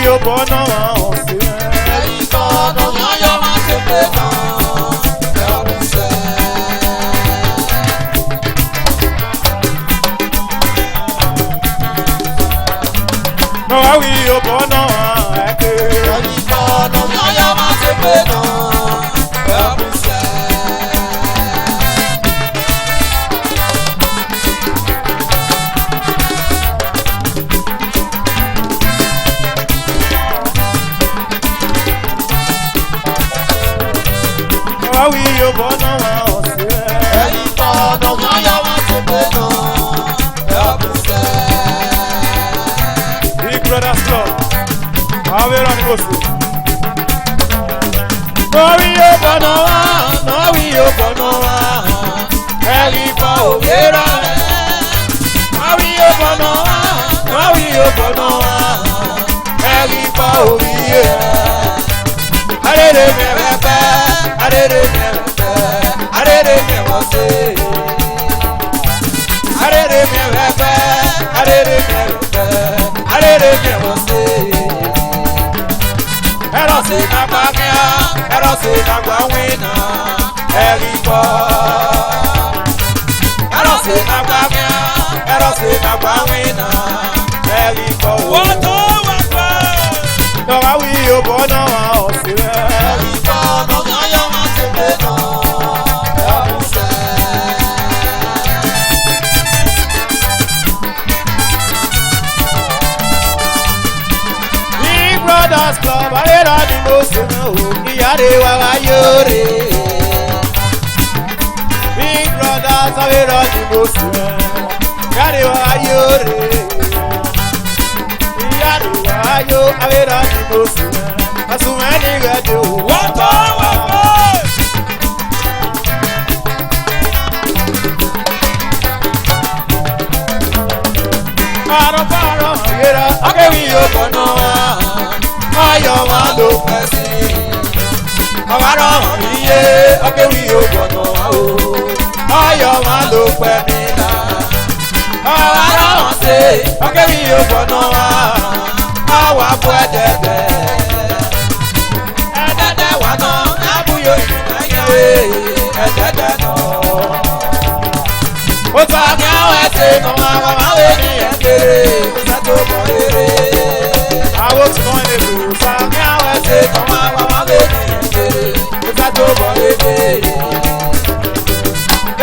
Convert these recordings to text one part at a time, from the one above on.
yóò bọ́ náà wá ọ̀sẹ̀. ẹ̀yìn kan náà yọ̀yọ̀ máa ṣe pé náà ẹ̀kún sẹ́. náà wá wí yóò bọ́ náà wá ẹ̀kẹ́. ẹ̀yìn kan náà yọ̀yọ̀ máa ṣe pé náà ẹ̀kún sẹ́. Wí yóò bọ́ náà wá ọ̀sẹ̀. ẹ̀yìn kan náà yọ̀yọ̀ máa ṣe pé náà ẹ̀kún sẹ́. Big Brothers Club, Avera ni Bosu. Wí yóò bọ́ náà wá, wí yóò bọ́ náà wá. Ẹ̀rí pa òwúrọ̀ rẹ̀. Wí yóò bọ́ náà wá, wí yóò bọ́ náà wá. Ẹ̀rí pa òwúrọ̀ rẹ̀. Arere mẹ́rẹ̀ pẹ́, arere mẹ́rẹ̀ pẹ́, arere mẹ́wọ́ sí. Arere mẹ́rẹ̀ pẹ́, arere mẹ́rẹ̀ pẹ́, arere mẹ́wọ́ sí. Ẹ̀rọ sí nàgbà kíá, ẹ̀rọ sí nàgbà wínà, ẹ̀rí gbọ́. Ẹ̀rọ sí nàgbà kíá, ẹ̀rọ sí nàgbà wínà, ẹ̀rí gbọ́. Wọ́n tó wà pẹ́. Lọ́wọ́ wí yóò bọ́ náà wá ọ̀sẹ̀ rẹ̀. ẹ̀yìn kan náà yọ̀yọ̀ máa ṣe pé náà ẹ̀kún sẹ́. Big Brothers Club, Avera ni Bosu náà ò kíyàrá wa wáyé rè. Big Brothers Avera ni Bosu náà, kíyàrá wa wáyé rè. Kíyàrá wa wáyé Avera ni Bosu náà, àsùnwọ̀n ẹni rẹ̀ dé o. Wọ́n tó wà pẹ́. Pàrọ̀ Avera, akéwì yóò bọ̀ náà wá. Ayọ̀ wa ló pẹ́ sí. Ọ̀wárọ̀ hàn yíyé, akéwì yóò bọ̀ náà wá o. Ayọ̀ wa ló pẹ́ mi là. Ọ̀wárọ̀ hàn sí, akéwì yóò bọ̀ náà wá. Àwa bọ̀ ẹ̀dẹ̀dẹ̀. Ẹ̀dẹ̀dẹ̀ wà náà, lábúyò ìrìnàyè. Ẹ̀dẹ̀dẹ̀ náà. Ó sọ àmì àwọn ẹ̀sìn kan wá wá wá wé ní ẹ̀kẹ́rẹ́. Ó sọ tó bọ̀ eré. Àwọn tí wọ́n lè lò ó sọ àmì àwọn ẹ̀sìn kan wá wá wá wé ní ẹ̀kẹ́rẹ́. Ó sọ tó bọ̀ eré.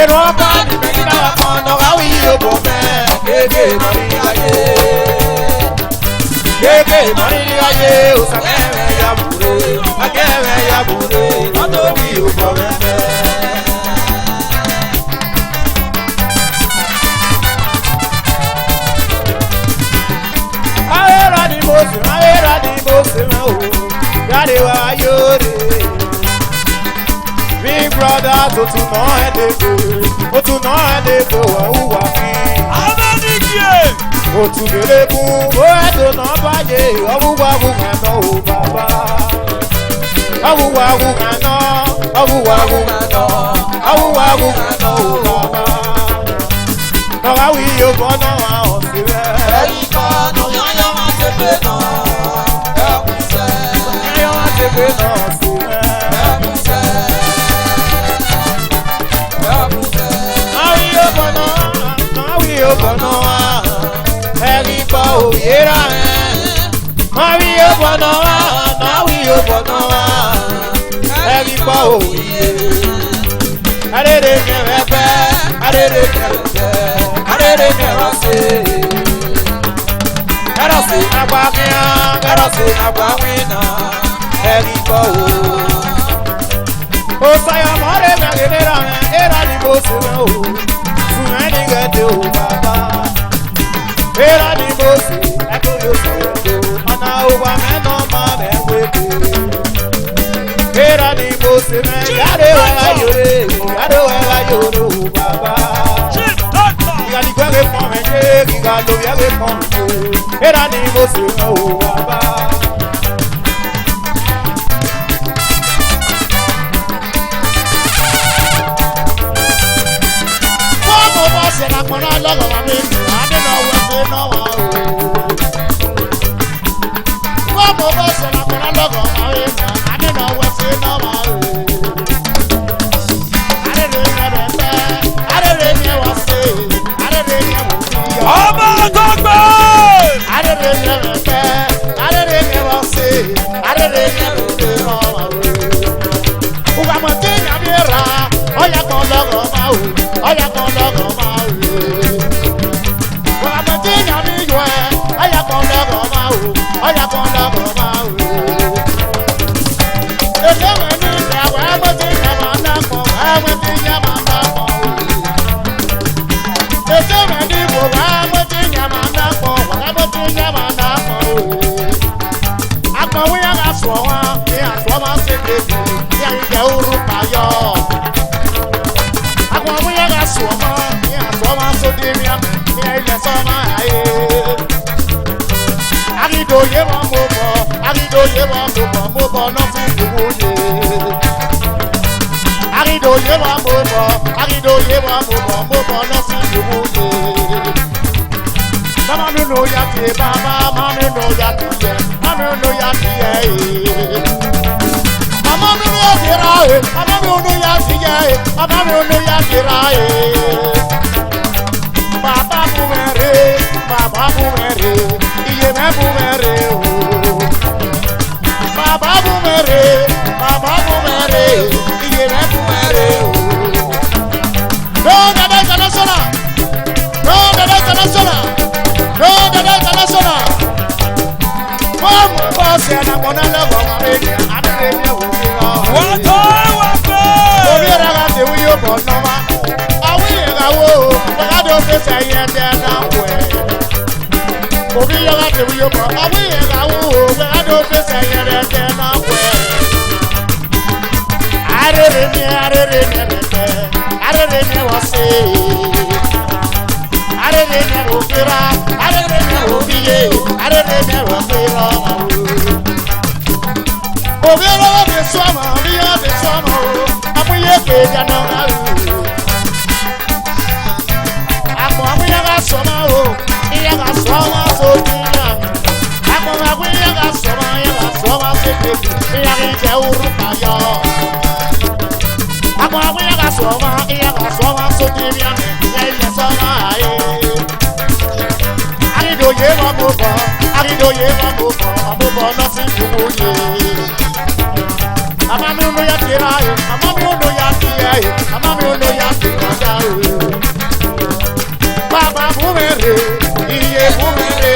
Èrò ọba ní Mẹ́kínà wà kan náà wá wí yóò bọ̀ mẹ́. Kéèké mọ́rí ayé. Kéèké mọ́rí ayé. Ó sọ kẹ́rẹ́ ya bùré. Akẹ́rẹ́ ya bùré. Wọ́n tó wí yóò bọ̀ mẹ́fẹ́. Avera ni Bosu náà o, jáde wá yóò rè. Big Brothers tó tún náà ẹ̀ dẹ́gbẹ̀, ó tún náà ẹ̀ dẹ́gbẹ̀ wọ́n hùwà fín. Abẹ́nìjì. Ó tún bèrè fún ó ẹ̀dùn náà bàjẹ́, ọ̀wúwà wùhàn náà ò bàbá. Ọ̀wúwà wùhàn náà, ọ̀wúwà wùhàn náà, ọ̀wúwà wùhàn náà ò bàbá. Lọ́wọ́ wí yóò bọ́ náà wá ọ̀sẹ̀ rẹ̀. ẹ̀yìn kan náà yọ̀yọ̀ máa ṣe pé náà ẹ̀kún sẹ́. Ẹ̀yọ́ wá ṣe pé náà sí rẹ̀. ẹ̀kún sẹ́. ẹ̀kún sẹ́. Náwí yóò bọ̀ náà, náwí yóò bọ̀ náà wá. Ẹ̀rí pa òye rà ẹ̀. Náwí yóò bọ̀ náà wá, náwí yóò bọ̀ náà wá. Ẹ̀rí pa òye. Adédè kẹrẹ pẹ́, adédè kẹrẹ pẹ́, adédè kẹrẹ sí. Kẹrọ sí nàgbà kíá, kẹrọ sí nàgbà wínà. Ẹ̀rí pa òye. Ó sáyà mọ́rẹ́ mẹ́rin rà ẹ̀, ẹ̀rá ni Bosu náà o. Sùnmọ́ ẹni gẹ̀dẹ̀ o bàbá. Ẹ̀rá ni Bosu, ẹ̀kọ́ yóò sọ̀rọ̀ tó. Ọ̀nà òwà mẹ́nà máa mẹ́wé kú. Ẹ̀rá ni Bosu mẹ́, yàrá wẹ̀ ayòrè, yàrá wẹ̀ ayòrè o bàbá. Chief Doctor. Ìgbàlígbẹ́rẹ́ pọ̀n mẹ́jẹ́, ìgbà lóyẹ́rẹ́ pọ̀n mẹ́jẹ́. Ẹ̀rá ni Bosu náà o bàbá. logo mawe na ade no wese no mawe ade re be ade re ni wase ade re ni wo Ọba Tọ́gbẹ́. ade re be ade re ni wase ade re ni wo no mawe uga mo ti nya mi ra oya kon logo mawe oya kon logo mawe uga mo ti nya mi yo oya kon logo mawe oya kon logo mawe elewe ni dawa mo ti nya ma na ko mo ti nya ma na ko elewe ni wo mo ti nya ma na ko mo ti nya ma na ko akọ̀wé yẹn ka sọ̀ wọn ní àtọ́ máa ń ṣe kéde ní àyíjẹ́ òru payọ́ akọ̀wé yẹn ka sọ̀ wọn ní àtọ́ máa ń sọ́dé mìíràn ní ilẹ̀ sọ́mà ayé àrídòye wọn mo bọ̀ àrídòye wọn mo bọ̀ náà fún gbogbo yẹ àrídòye wọn mo bọ̀ àrídòye wọn mo bọ̀ náà fún gbogbo yẹ. Mama mi no ya ti baba, mama mi no ya ti ye, mama mi no ya ti ye. Mama mi no ya ti ra e, mama mi no ya ti ye, mama mi no ya ti ra e. Baba bu mere, iye me bu mere o. Baba bu mere, iye me bu mere o. No, Dada International, no, Dada International. No, the international. Mom, boss, and I'm on a level of Arabia. I'm a radio. What? We are not the way up on Nova. Are we in a war? I don't say I am there now. We are not the way up. Are we in a war? I don't say I am there now. I don't know. Nothing to you. I'm a no ya tira, I'm a no ya tira, I'm a no ya tira. Baba bumere, iye bumere,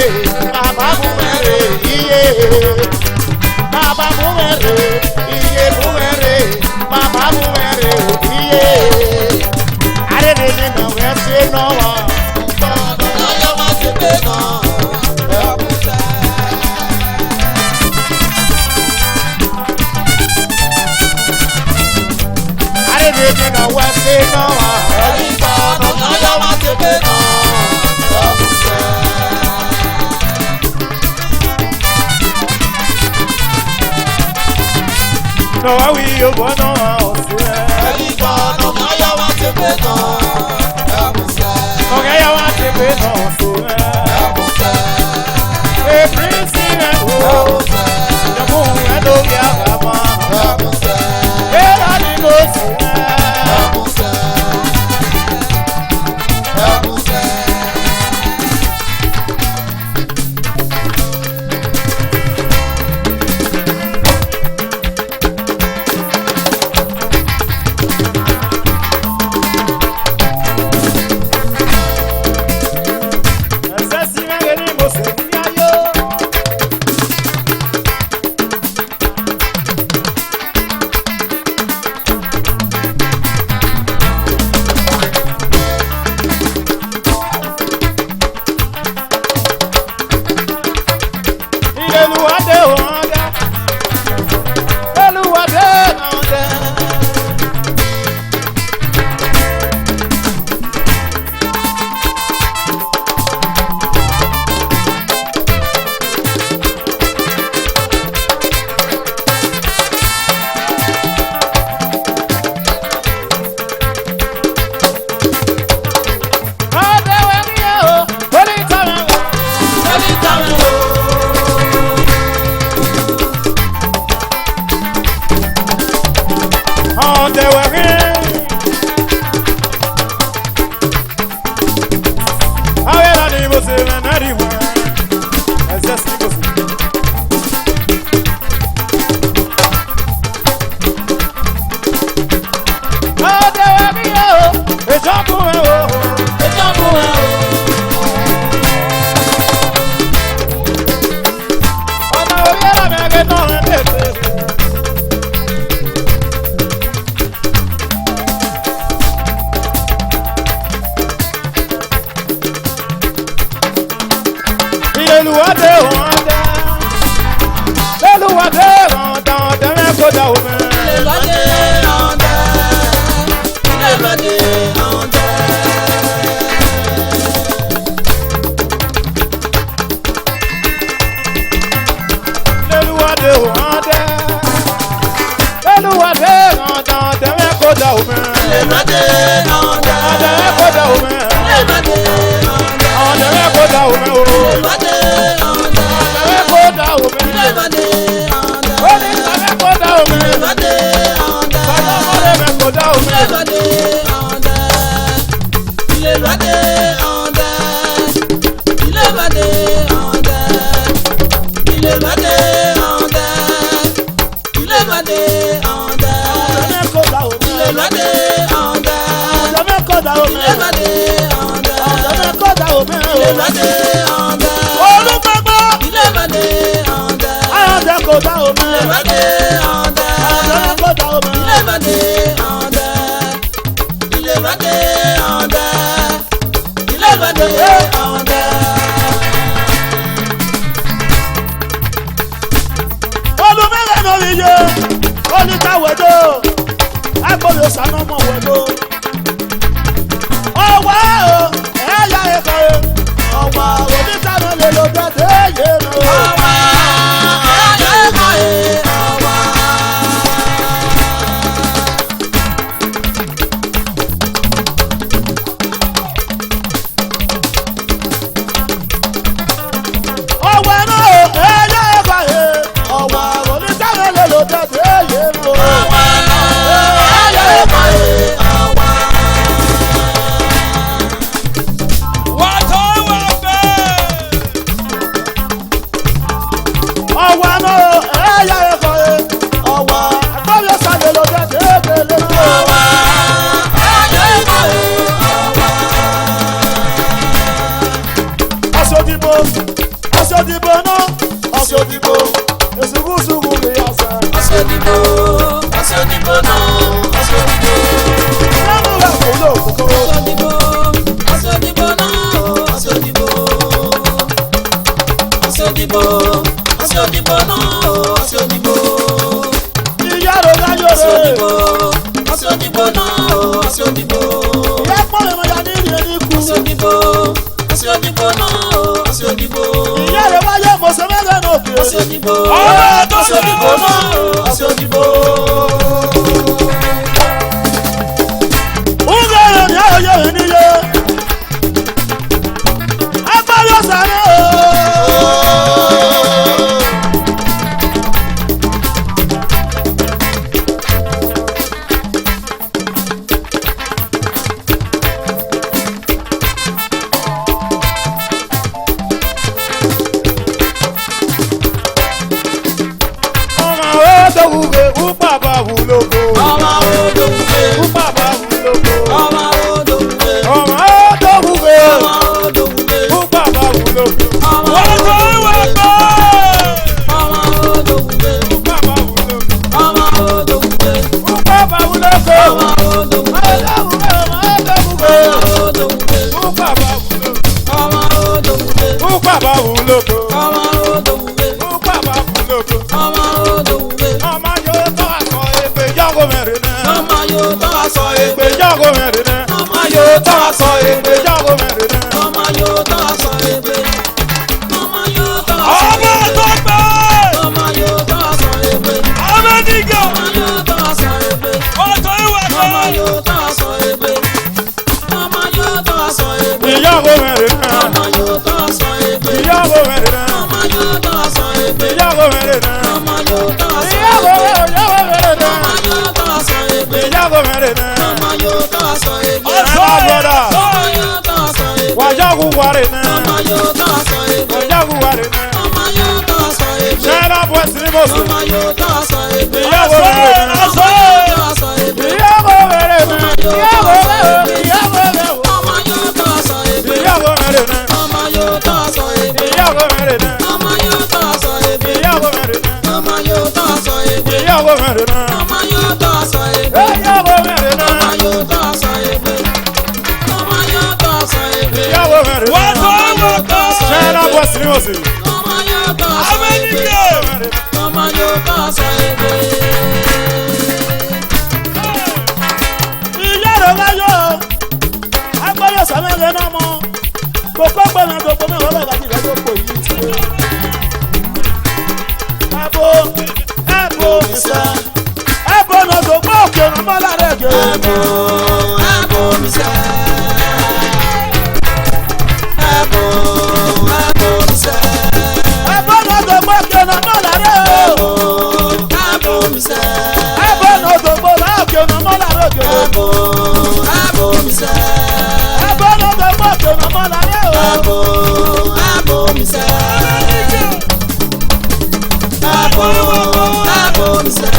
Baba bumere, iye. Baba bumere, iye bumere, Baba bumere, iye. I didn't know where to say no one. No, I will you go no house. Okay, I want to be no. Hey, Prince, the moon and oh, yeah, hey, I didn't know. Lẹ́luwọ́dé ọ̀dẹ́. Lẹ́luwọ́dé ọ̀dẹ́ mẹ́kọ̀dá omi. Lẹ́luwọ́dé ọ̀dẹ́. Lẹ́luwọ́dé ọ̀dẹ́. Lẹ́luwọ́dé ọ̀dẹ́. Lẹ́luwọ́dé ọ̀dẹ́ mẹ́kọ̀dá omi. Lẹ́luwọ́dé ọ̀dẹ́. Ọ̀dẹ́ mẹ́kọ̀dá omi. Lẹ́luwọ́dé ọ̀dẹ́. Ọ̀dẹ́ mẹ́kọ̀dá omi o. Lẹ́luwọ́dé ọ̀dẹ́. Ọ̀dẹ́ mẹ́kọ̀dá omi. Lẹ́luwọ́dé ọ̀dẹ́. Oní mẹ́kọ̀dá omi. Lẹ́luwọ́dé ọ̀dẹ́. Sọlọ́mọdé mẹ́kọ̀dá omi. Lẹ́luwọ́dé ọ̀dẹ́. Lẹ́luwọ́dé ọ̀dẹ́. Lẹ́luwọ́dé ọ̀dẹ́. Lẹ́luwọ́dé ọ̀dẹ́. Lẹ́luwọ́dé ọ̀dẹ́. Mẹ́kọ̀dá omi. Lẹ́luwọ́dé ọ̀dẹ́. Ọ̀dẹ́ mẹ́kọ̀dá omi. Lẹ́luwọ́dé ọ̀dẹ́. Ọ̀dẹ́ mẹ́kọ̀dá omi. Lẹ́luwọ́dé ọ̀dẹ́. Olùgbàgbọ́. Lẹ́luwọ́dé ọ̀dẹ́. Ayọ̀dẹ́ kọ̀dá omi. Lẹ́luwọ́dé ọ̀dẹ́. Ọ̀dẹ́ mẹ́kọ̀dá omi. Lẹ́luwọ́dé ọ̀dẹ́. Lẹ́luwọ́dé ọ̀dẹ́. Lẹ́luwọ́dé ọ̀dẹ́. Olùmẹ̀rẹ̀ lórí iye. Olùkàwédó. Agbóyò sànúmọ̀ wẹ̀dó. Ọwọ́ o, ẹ̀yà ẹ̀kọ́ o. Ọwọ́ oníkànnà lè lo dẹ́dẹ́ yé lọ. Ọwọ́ ayé kọ́ ẹ ọwọ́. Ọwọ́ náà o, ẹ̀yà ẹ̀kọ́ o. Ọwọ́ oníkànnà lè lo dẹ́dẹ́ yé lọ. Ọwọ́ ayé kọ́ ẹ ọwọ́. Wàtò wà bẹ́ẹ̀. Ọwọ́ náà o, ẹ̀yà ẹ̀kọ́ o. Ọwọ́ agbóyò sàlẹ̀ lo dẹ́dẹ́ yé lọ. Ọwọ́ ayé kọ́ ẹ ọwọ́. Aṣòdìbò, aṣòdìbò náà, aṣòdìbò, èsùkúsùkú lè yà sẹ́. Aṣòdìbò, aṣòdìbò náà, aṣòdìbò. Sámúlẹ̀ kò ló kókó. Aṣòdìbò, aṣòdìbò náà, aṣòdìbò. Aṣòdìbò, aṣòdìbò náà, aṣòdìbò. Ìyá rẹ̀ láyọ̀ rẹ̀. Aṣòdìbò, aṣòdìbò náà, aṣòdìbò. Ìyá pọ̀ lè mọ ya ní ìrìn ní ikú. Aṣòdìbò, aṣòdìbò náà, aṣòdìbò. Ìyá rẹ̀ wáyé mọ̀sẹ̀ mẹ́rẹ̀ náà kì í. Aṣòdìbò, Ọ̀rọ̀ tó aṣòdìbò náà, aṣòdìbò. Oúnjẹ rẹ̀ ní ayọ̀ rẹ̀ níye. Agbárí ọ̀sán rẹ̀ o. Ọmọ òdòwúwe, wúpàbà wúlòkó. Ọmọ Odòwúwe, Wúpàbà wúlòkó. ọmọ Odòwúwe, Ọmọ òdòwúwe, ọmọ Odòwúwe. wúpàbà wúlòkó. Wàtò wà bẹ́ẹ̀. Ọmọ Odòwúwe, Wúpàbà wúlòkó. ọmọ Odòwúwe, Wúpàbà wúlòkó. ọmọ Odòwúwe, Òdòwúwe, ọmọ òdòwúwe. ọmọ Odòwúwe, Wúpàbà wúlòkó. ọmọ Odòwúwe, Wúpàbà wúlòkó. ọmọ Odòwúwe, Wúpàbà wúlòkó. ọmọ Odòwúwe. Ọmọ yóò tọ́ àṣọ èpè jágó mẹ́rin náà. Ọmọ yóò tọ́ aṣọ Èpè ègbè. jágó mẹ́rin náà. Ọmọ yóò tọ́ aṣọ ègbè. Èpè jágó mẹ́rin náà. Ọmọ yóò tọ́ aṣọ ègbè. Ọmọ yóò tọ́ aṣọ Ọmọ ègbè. tó gbẹ́. Ọmọ yóò tọ́ aṣọ ègbè. Ọmọ nígà. Ọmọ yóò tọ́ aṣọ ègbè. Wàtò wà Ọmọ bẹ́ẹ̀. yóò tọ́ aṣọ ègbè. Ọmọ yóò tọ́ aṣọ ègbè. Ìyàwó mẹ́rin náà. Ọmọ yóò tọ́ aṣọ ègbè. Ìyàwó mẹ́rin náà. Ọmọ yóò tọ́ aṣọ ègbè. Ìyàwó mẹ́rin náà. Ọmọ yóò tọ́ aṣọ Ìyàwó ègbè. mẹ́rin náà. Ọmọ yóò tọ́ aṣọ ègbè. Ìyàwó mẹ́rin náà. Ọmọ yóò tọ́ aṣọ ègbè. Ọ̀sán brother. Ọmọ yóò tọ́ aṣọ ègbè. Wàjágu wàrẹ̀ náà. Ọmọ yóò tọ́ aṣọ ègbè. Wàjágu wàrẹ̀ náà. Ọmọ yóò tọ́ aṣọ ègbè. Ṣẹ́ra bọ̀ sí mọ̀sùn. Ọmọ yóò tọ́ aṣọ ègbè. Ìyàwó mẹ́rin náà. Ọmọ yóò tọ́ aṣọ ègbè. Ìyàwó mẹ́rin náà. Ìyàwó mẹ́rin náà. Ìyàwó mẹ́rin náà. Ọmọ yóò tọ́ aṣọ ègbè. Ìyàwó mẹ́rin náà. Ọmọ yóò tọ́ aṣọ ègbè. Ìyàwó mẹ́rin náà. Ọmọ yóò tọ́ aṣọ ègbè. Ìyàwó mẹ́rin náà. Ọmọ yóò tọ́ aṣọ ègbè. Ìyàwó mẹ́rin náà. Ọmọ yóò tọ́ aṣọ ègbè. Ìyàwó mẹ́rin náà. Ọmọ yóò tọ́ aṣọ ègbè. Ọmọ yóò tọ́ aṣọ ègbè. Ìyàwó mẹ́rin náà. Wàtò wà bẹ́ẹ̀. Ṣẹ́ra bọ̀ sí mọ̀sùn. Ọmọ bá sọ èdè. Ọmọ yóò bá sọ èdè. Ìyá rẹ̀ láyọ̀ agbáyọ̀ sàmẹ́rẹ̀ náà mọ́ gbogbo gbẹ̀mí gbogbo mẹ́wàá bàbá ti lọ́jọ́ pò yìí ti wé. Ẹ̀bùn mi sẹ́ ẹ̀bùn náà tó gbọ́ òkè ọ̀nà mọ́lá rẹ̀ gẹ̀. Ẹ̀bùn mi sẹ́ ẹ̀bùn mi sẹ́ ẹ̀bùn náà tó gbọ́ òkè ọ̀nà mọ́lá rẹ̀ o. ẹ̀bùn mi sẹ́ ẹ̀bùn náà tó gbọ́ òkè ọ̀nà mọ́lá rẹ̀ gẹ̀. ẹ̀bùn mi sẹ́ ẹ̀bùn náà tó gbọ́ òkè ọ̀nà mọ́lá rẹ̀ o. ẹ̀bùn mi sẹ́ ẹ̀bùn mi sẹ́.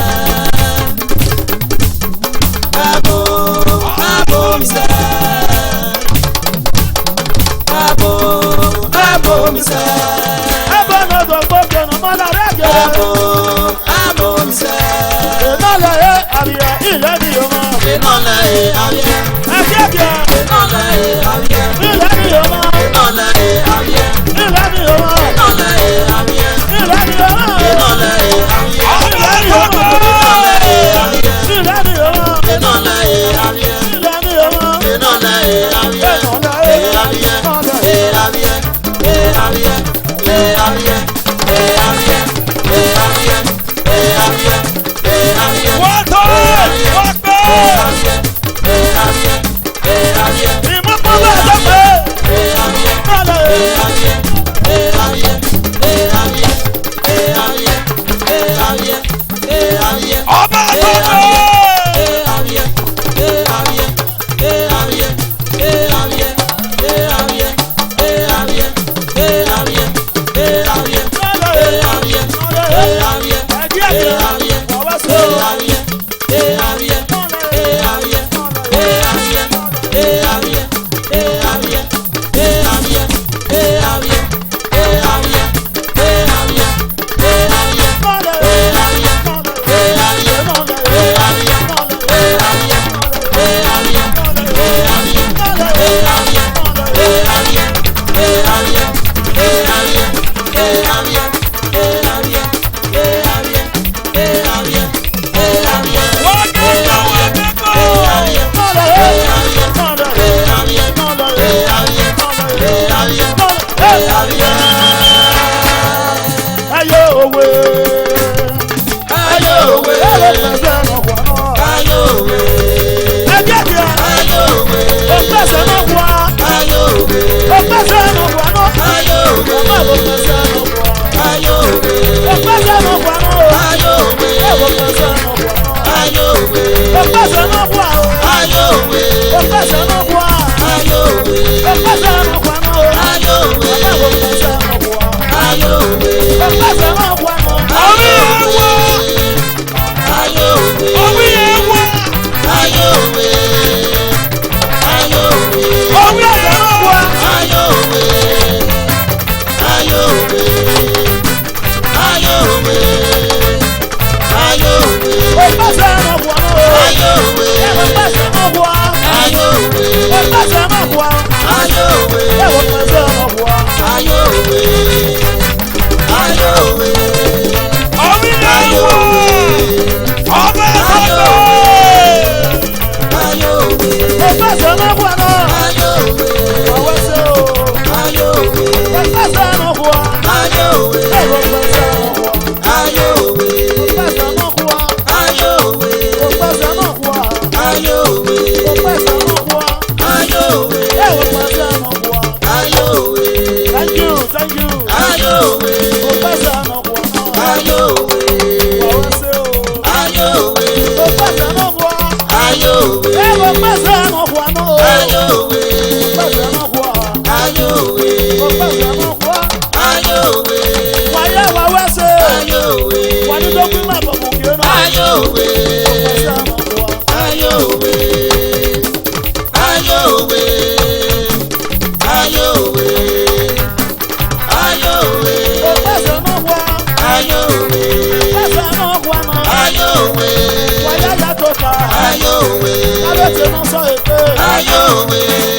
Ayo we.